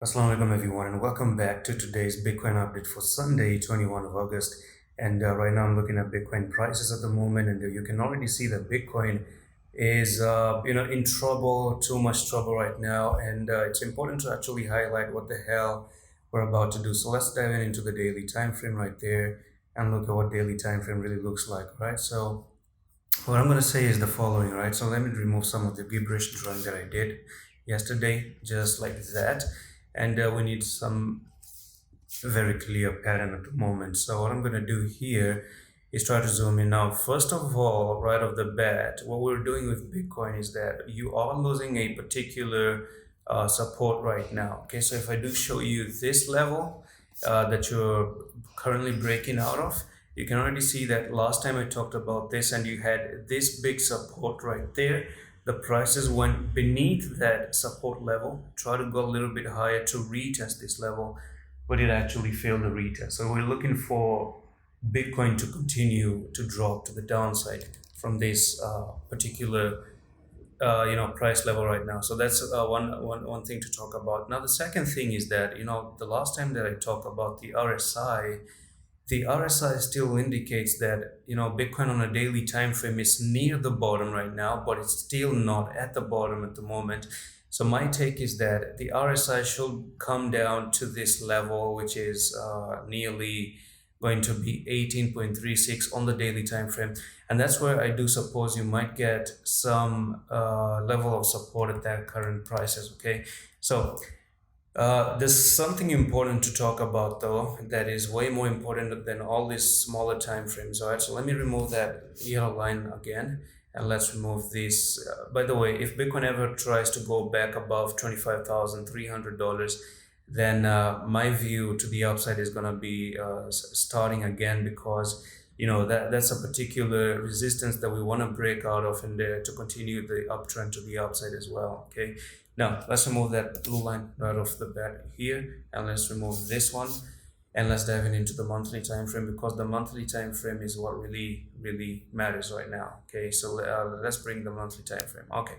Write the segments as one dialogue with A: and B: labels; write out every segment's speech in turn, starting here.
A: Assalamu alaikum everyone and welcome back to today's Bitcoin update for Sunday 21 of August. And right now I'm looking at Bitcoin prices at the moment, and you can already see that Bitcoin is in trouble, too much trouble right now. And it's important to actually highlight what the hell we're about to do. So let's dive into the daily time frame right there and look at what daily time frame really looks like, right? So what I'm going to say is the following, right? So let me remove some of the gibberish drawing that I did yesterday, just like that. And we need some very clear pattern at the moment. So what I'm going to do here is try to zoom in now. First of all, right off the bat, what we're doing with Bitcoin is that you are losing a particular support right now. Okay, so if I do show you this level that you're currently breaking out of, you can already see that last time I talked about this and you had this big support right there. The prices went beneath that support level, try to go a little bit higher to retest this level, but it actually failed the retest. So we're looking for Bitcoin to continue to drop to the downside from this particular price level right now. So that's one thing to talk about. Now the second thing is that the last time that I talked about the RSI still indicates that Bitcoin on a daily time frame is near the bottom right now, but it's still not at the bottom at the moment. So my take is that the RSI should come down to this level, which is nearly going to be 18.36 on the daily time frame, and that's where I do suppose you might get some level of support at that current prices. Okay, so there's something important to talk about though that is way more important than all these smaller time frames. All right, so let me remove that yellow line again, and let's remove this. By the way, if Bitcoin ever tries to go back above $25,300, then my view to the upside is going to be starting again, because that's a particular resistance that we want to break out of in there to continue the uptrend to the upside as well. Okay, now let's remove that blue line right off the bat here, and let's remove this one, and let's dive into the monthly time frame, because the monthly time frame is what really matters right now. Okay, so let's bring the monthly time frame. Okay,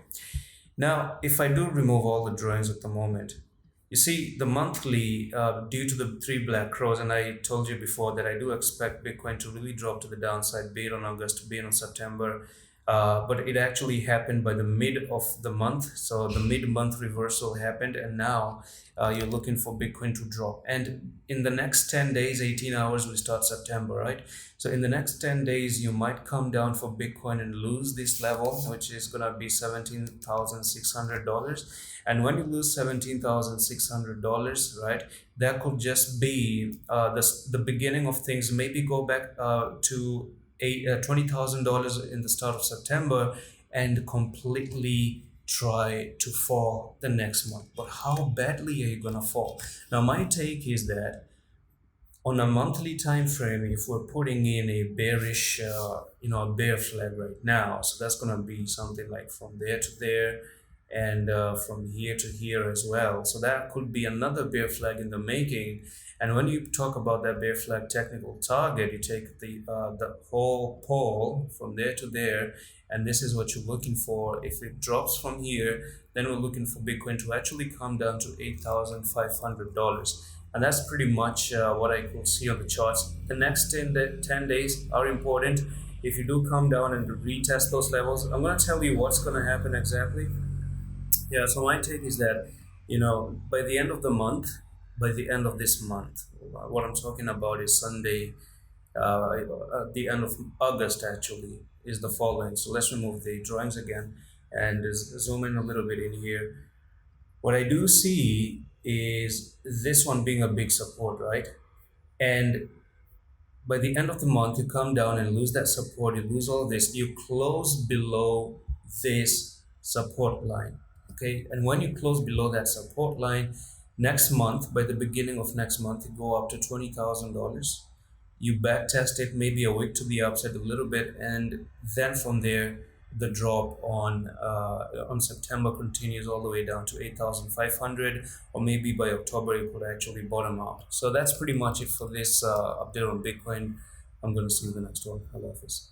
A: now if I do remove all the drawings at the moment, you see the monthly, due to the three black crows, and I told you before that I do expect Bitcoin to really drop to the downside, be it on August, be it on September. But it actually happened by the mid of the month. So the mid-month reversal happened, and now you're looking for Bitcoin to drop. And in the next 10 days, 18 hours, we start September, right? So in the next 10 days, you might come down for Bitcoin and lose this level, which is going to be $17,600. And when you lose $17,600, right, that could just be the beginning of things. Maybe go back to $20,000 in the start of September and completely try to fall the next month. But how badly are you gonna fall? Now, my take is that on a monthly time frame, if we're putting in a bearish, a bear flag right now, so that's gonna be something like from there to there, and from here to here as well. So that could be another bear flag in the making. And when you talk about that bear flag technical target, you take the whole pole from there to there, and this is what you're looking for. If it drops from here, then we're looking for Bitcoin to actually come down to $8,500. And that's pretty much what I could see on the charts. The next 10 days are important. If you do come down and retest those levels, I'm going to tell you what's going to happen exactly. Yeah, so my take is that, by the end of the month, by the end of this month, what I'm talking about is Sunday, at the end of August actually, is the following. So let's remove the drawings again and just zoom in a little bit in here. What I do see is this one being a big support, right? And by the end of the month, you come down and lose that support, you lose all this, you close below this support line. Okay, and when you close below that support line, next month, by the beginning of next month, you go up to $20,000. You back test it maybe a week to the upside a little bit, and then from there, the drop on September continues all the way down to 8,500, or maybe by October it could actually bottom out. So that's pretty much it for this update on Bitcoin. I'm going to see you in the next one. I love this.